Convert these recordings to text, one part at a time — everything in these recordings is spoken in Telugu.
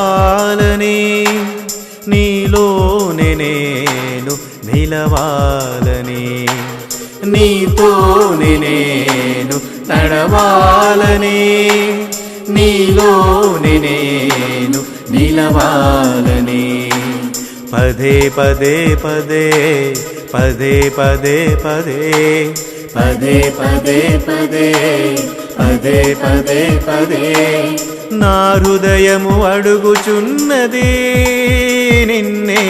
నడవాలని నీలోనే నేను నిలవాలని నీతోనే నేను నడవాలని నీలోనే నేను నిలవాలని పదే పదే పదే పదే పదే పదే పదే పదే పదే పదే పదే పదే నా హృదయము అడుగుచున్నది నిన్నే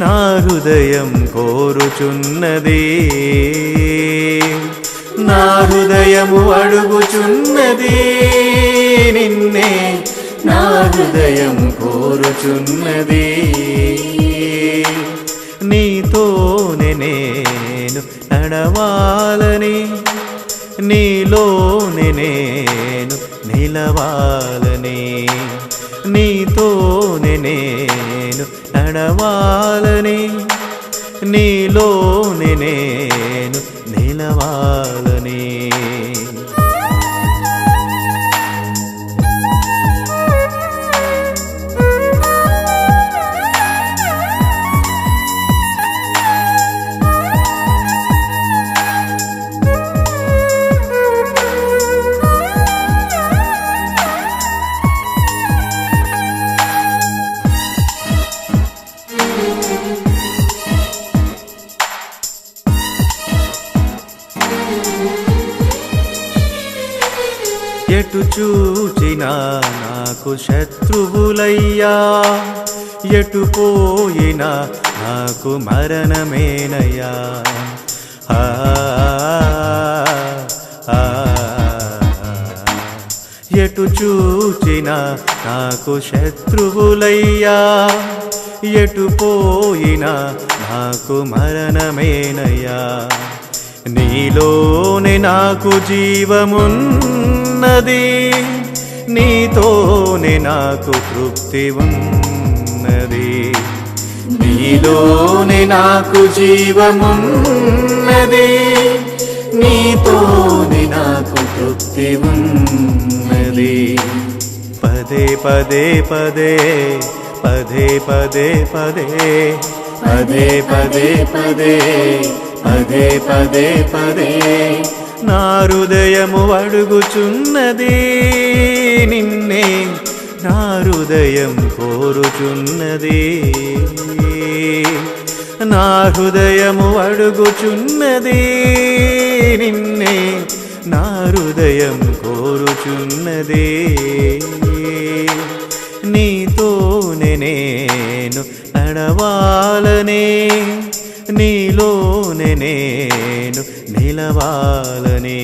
నా హృదయం కోరుచున్నది నా హృదయము అడుగుచున్నది నిన్నే నా హృదయం కోరుచున్నది నీతోనే నేను నడవాలని నీలోనే నేను నిలవాలని నీతోనే నేను నడవాలని నీలోనే నేను నిలవాలని ఎటు చూచినా నాకు శత్రువులయ్యా ఎటు పోయినా నాకు మరణమేనయ్యా ఎటు చూచినా నాకు శత్రువులయ్యా ఎటు పోయినా నాకు మరణమేనయ్యా నీలోనే నాకు జీవమున్నది నీతోనే నాకు తృప్తి ఉన్నది నీలోనే నాకు జీవమున్నది నీతోనే నాకు తృప్తి ఉన్నది పదే పదే పదే పదే పదే పదే పదే పదే పదే పదే పదే పదే నా హృదయము అడుగుచున్నది నిన్నే నా హృదయం కోరుచున్నది నా హృదయము అడుగుచున్నది నిన్నే నా హృదయం కోరుచున్నది నీతోనే నేను నడవాలని నీలోనే నేను నిలవాలని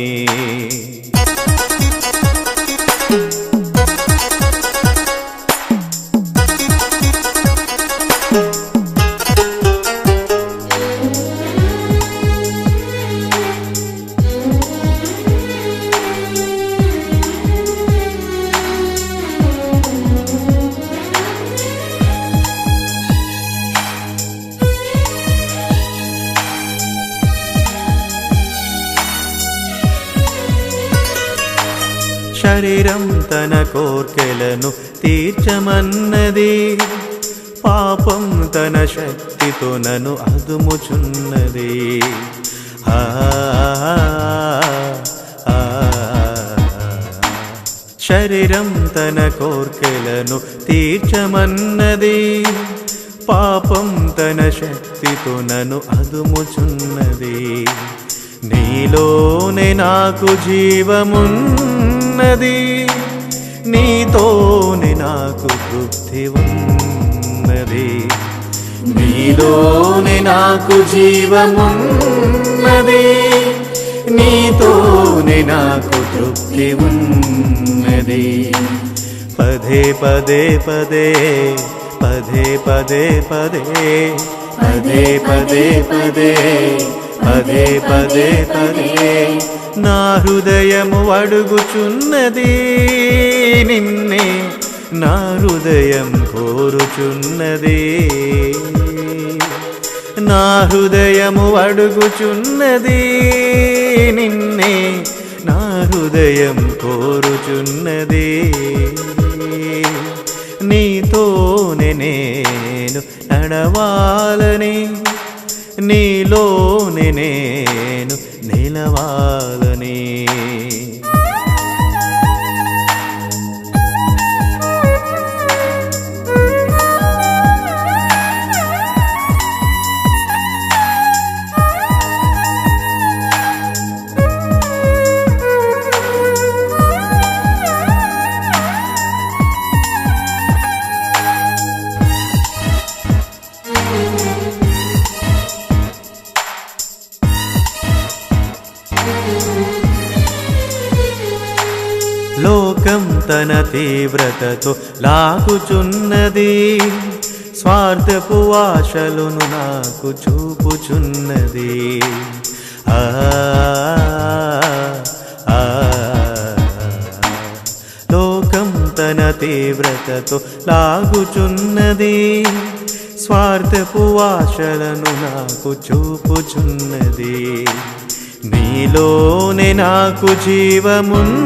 శరీరం తన కోర్కెలను తీర్చమన్నది పాపం తన శక్తితో నన్ను అదుముచున్నది శరీరం తన కోర్కెలను తీర్చమన్నది పాపం తన శక్తితో నన్ను అదుముచున్నది నీలోనే నాకు జీవమున్నది నీతోనే నాకు తృప్తి ఉన్నది నీలోనే నాకు జీవమున్నది నీతోనే నాకు తృప్తి ఉన్నది పదే పదే పదే పదే పదే పదే పదే పదే పదే పదే పదే పదే నా హృదయము అడుగుచున్నది నిన్నే నా హృదయం కోరుచున్నది నా హృదయము అడుగుచున్నది నిన్నే నా హృదయం కోరుచున్నది నీ నీతోనే నేను నడవాలని, నీలోనే నేను నిలవాలని. లోకం తన తీవ్రతతో లాగుచున్నది, స్వార్థపు ఆశలను నాకు చూపుచున్నది. ఆ లోకం తన తీవ్రతతో లాగుచున్నది, స్వార్థపు ఆశలను నాకు చూపుచున్నది. నీలోనే నాకు జీవమున్నది,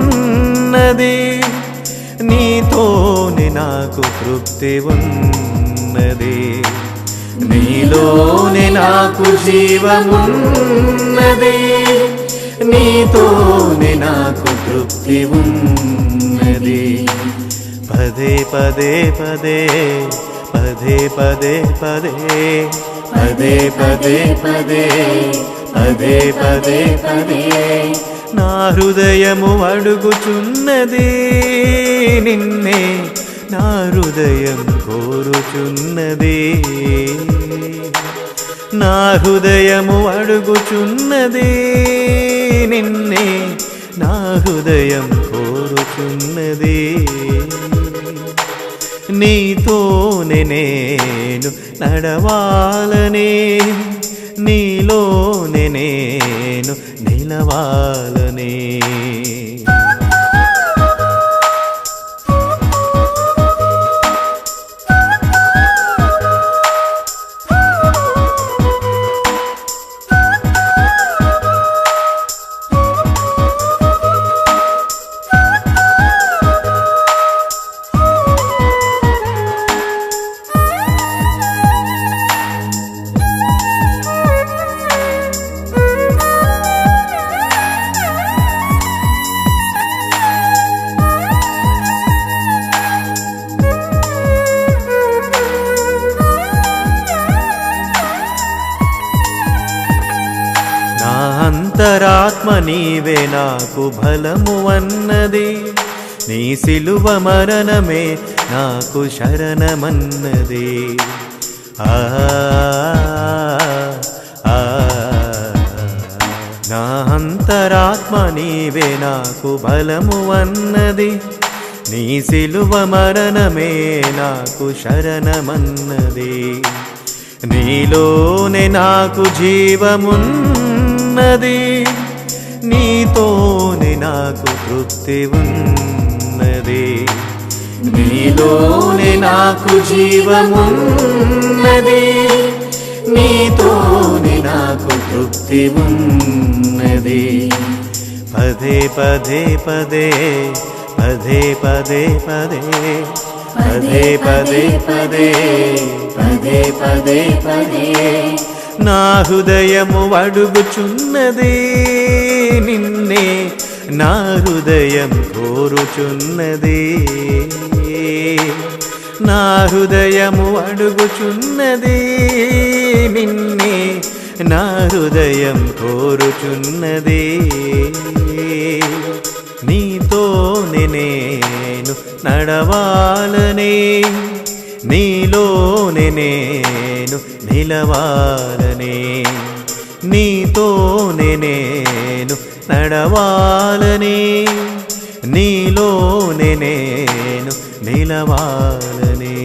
నీతోనే నాకు తృప్తి ఉన్నది. నీలోనే నాకు జీవమున్నది, నీతోనే నాకు తృప్తి ఉన్నది. పదే పదే పదే పదే పదే పదే పదే పదే పదే పదే పదే పదే నా హృదయము అడుగుచున్నది నిన్నే, నా హృదయం కోరుచున్నది. నా హృదయము అడుగుచున్నది నిన్నే, నా హృదయం కోరుచున్నది. నీతోనే నేను నడవాలని, నీలోనే నేను నిలవాలని. అంతరాత్మ నీవే నాకు బలము అన్నది, నీ సిలువ మరణమే నాకు శరణమన్నది. నా అంతరాత్మ నీవే నాకు బలము అన్నది, నీ సిలువ మరణమే నాకు శరణమన్నది. నీలోనే నాకు జీవమున్నది, నీతోనే నాకు తృప్తి ఉన్నది. నీలోనే నాకు జీవమున్నది, నీతోనే నాకు తృప్తి ఉన్నది. పదే పదే పదే పదే పదే పదే పదే పదే పదే పదే పదే పదే నా హృదయము అడుగుచున్నది నిన్నే, నా హృదయం కోరుచున్నది. నా హృదయము అడుగుచున్నది నిన్నే, నా హృదయం కోరుచున్నది. నీతోనే నేను నడవాలని, నీలోనే నేను నిలవాలని. నీతోనే నేను నడవాలని, నీలోనే నేను నిలవాలని.